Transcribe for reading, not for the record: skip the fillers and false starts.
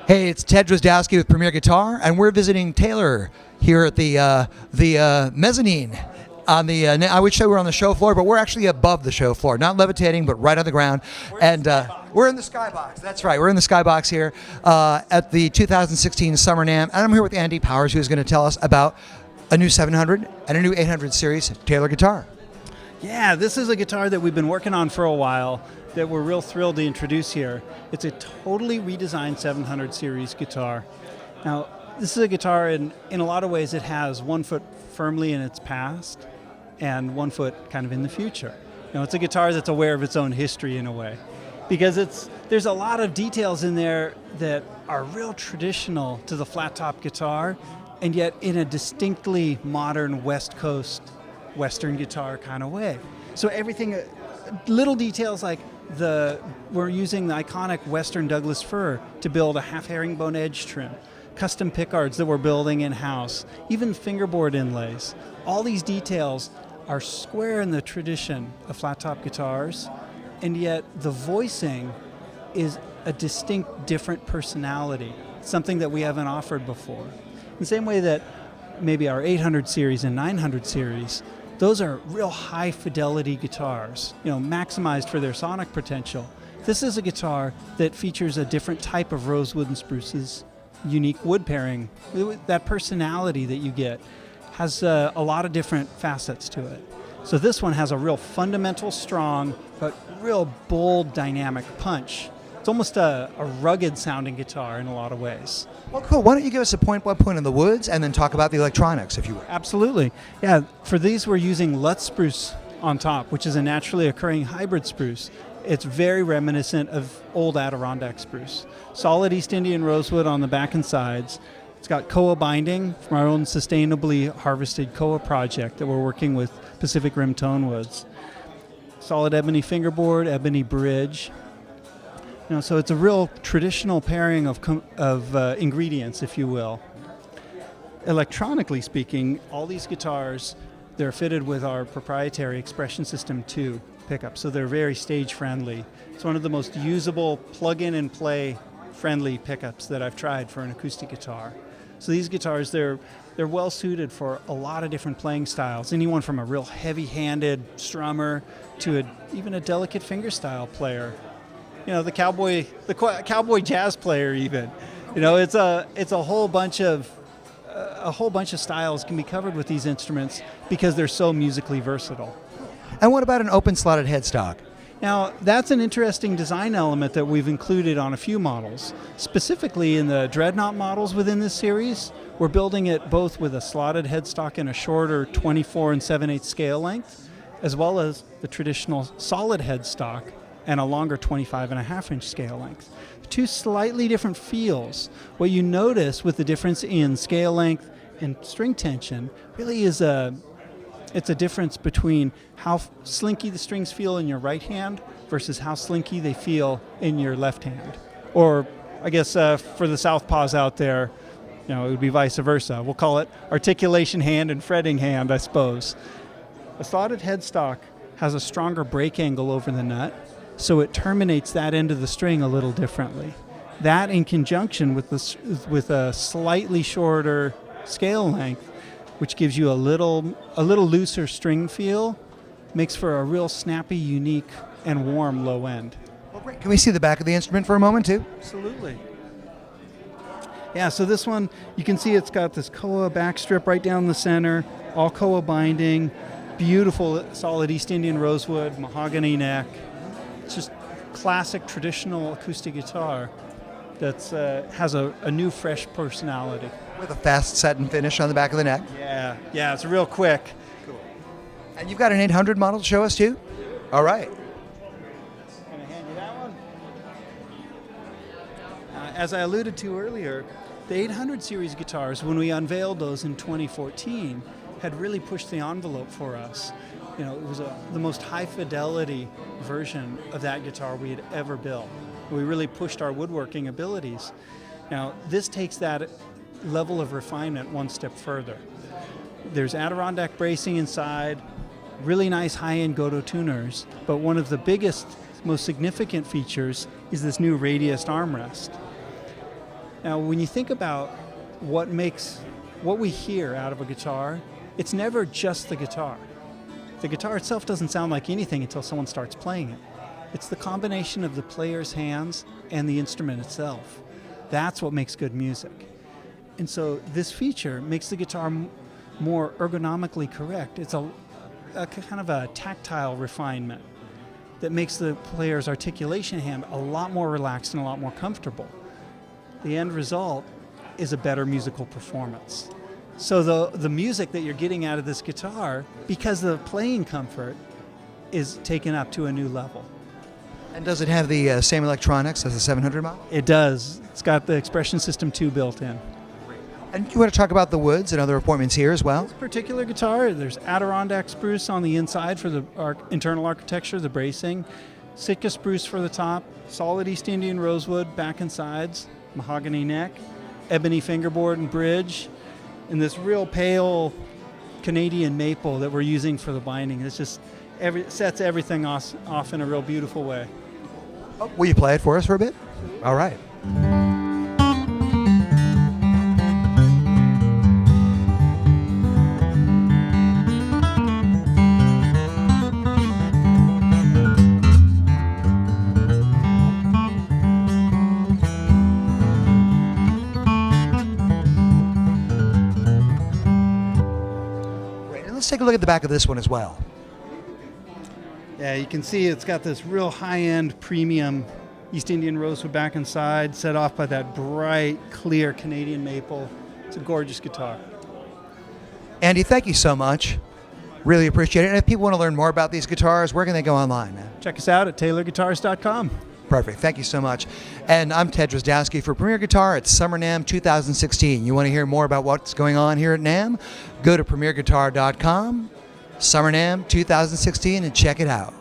Hey, it's Ted Drozdowski with Premier Guitar, and we're visiting Taylor here at the mezzanine. On the, I would say we're on the show floor, but we're actually above the show floor, not levitating, but right on the ground. We're in the skybox. That's right. We're in the skybox here at the 2016 Summer NAMM, and I'm here with Andy Powers, who's going to tell us about a new 700 and a new 800 series Taylor guitar. Yeah, this is a guitar that we've been working on for a while that we're real thrilled to introduce here. It's a totally redesigned 700 series guitar. Now, this is a guitar in a lot of ways it has 1 foot firmly in its past and 1 foot kind of in the future. It's a guitar that's aware of its own history in a way, because there's a lot of details in there that are real traditional to the flat top guitar, and yet in a distinctly modern West Coast Western guitar kind of way. So everything, little details like we're using the iconic Western Douglas fir to build a half herringbone edge trim, custom pickguards that we're building in-house, even fingerboard inlays. All these details are square in the tradition of flat top guitars, and yet the voicing is a distinct different personality, something that we haven't offered before. In the same way that maybe our 800 series and 900 series, those are real high fidelity guitars, maximized for their sonic potential. This is a guitar that features a different type of rosewood and spruce's unique wood pairing. That personality that you get has a lot of different facets to it. So this one has a real fundamental, strong, but real bold, dynamic punch. It's almost a rugged sounding guitar in a lot of ways. Well, cool. Why don't you give us a point by point in the woods and then talk about the electronics, if you will. Absolutely. Yeah, for these we're using Lutz spruce on top, which is a naturally occurring hybrid spruce. It's very reminiscent of old Adirondack spruce. Solid East Indian rosewood on the back and sides. It's got koa binding from our own sustainably harvested koa project that we're working with Pacific Rim Tonewoods. Solid ebony fingerboard, ebony bridge. So it's a real traditional pairing of ingredients, if you will. Electronically speaking, all these guitars, they're fitted with our proprietary Expression System 2 pickups, so they're very stage friendly. It's one of the most usable plug-in and play friendly pickups that I've tried for an acoustic guitar. So these guitars, they're well suited for a lot of different playing styles. Anyone from a real heavy-handed strummer to even a delicate fingerstyle player. The cowboy jazz player even. It's a whole bunch of styles can be covered with these instruments because they're so musically versatile. And what about an open slotted headstock? Now, that's an interesting design element that we've included on a few models. Specifically in the Dreadnought models within this series, we're building it both with a slotted headstock and a shorter 24 7/8 scale length, as well as the traditional solid headstock and a longer 25.5-inch scale length. Two slightly different feels. What you notice with the difference in scale length and string tension really is it's a difference between how slinky the strings feel in your right hand versus how slinky they feel in your left hand. Or I guess for the southpaws out there, it would be vice versa. We'll call it articulation hand and fretting hand, I suppose. A slotted headstock has a stronger break angle over the nut, so it terminates that end of the string a little differently. That in conjunction with a slightly shorter scale length, which gives you a little looser string feel, makes for a real snappy, unique, and warm low end. Well, great. Can we see the back of the instrument for a moment, too? Absolutely. Yeah, so this one, you can see it's got this koa back strip right down the center, all koa binding, beautiful solid East Indian rosewood, mahogany neck. It's just classic traditional acoustic guitar that has a new, fresh personality. With a fast satin finish on the back of the neck. Yeah, it's real quick. Cool. And you've got an 800 model to show us too? All right. Going to hand you that one. As I alluded to earlier, the 800 series guitars, when we unveiled those in 2014, had really pushed the envelope for us. It was the most high fidelity version of that guitar we had ever built. We really pushed our woodworking abilities. Now, this takes that level of refinement one step further. There's Adirondack bracing inside, really nice high-end Goto tuners, but one of the biggest, most significant features is this new radiused armrest. Now, when you think about what we hear out of a guitar, it's never just the guitar. The guitar itself doesn't sound like anything until someone starts playing it. It's the combination of the player's hands and the instrument itself. That's what makes good music. And so this feature makes the guitar more ergonomically correct. It's a kind of a tactile refinement that makes the player's articulation hand a lot more relaxed and a lot more comfortable. The end result is a better musical performance. So the music that you're getting out of this guitar, because the playing comfort, is taken up to a new level. And does it have the same electronics as the 700 model? It does. It's got the Expression System 2 built in. And you want to talk about the woods and other appointments here as well? This particular guitar, there's Adirondack spruce on the inside for the internal architecture, the bracing, Sitka spruce for the top, solid East Indian rosewood back and sides, mahogany neck, ebony fingerboard and bridge, and this real pale Canadian maple that we're using for the binding. It's just sets everything off in a real beautiful way. Oh, will you play it for us for a bit? All right. Let's take a look at the back of this one as well. Yeah, you can see it's got this real high-end premium East Indian rosewood back and side, set off by that bright, clear Canadian maple. It's a gorgeous guitar. Andy, thank you so much. Really appreciate it. And if people want to learn more about these guitars, where can they go online, man? Check us out at taylorguitars.com. Perfect. Thank you so much. And I'm Ted Drozdowski for Premier Guitar at Summer NAMM 2016. You want to hear more about what's going on here at NAMM? Go to premierguitar.com, Summer NAMM 2016, and check it out.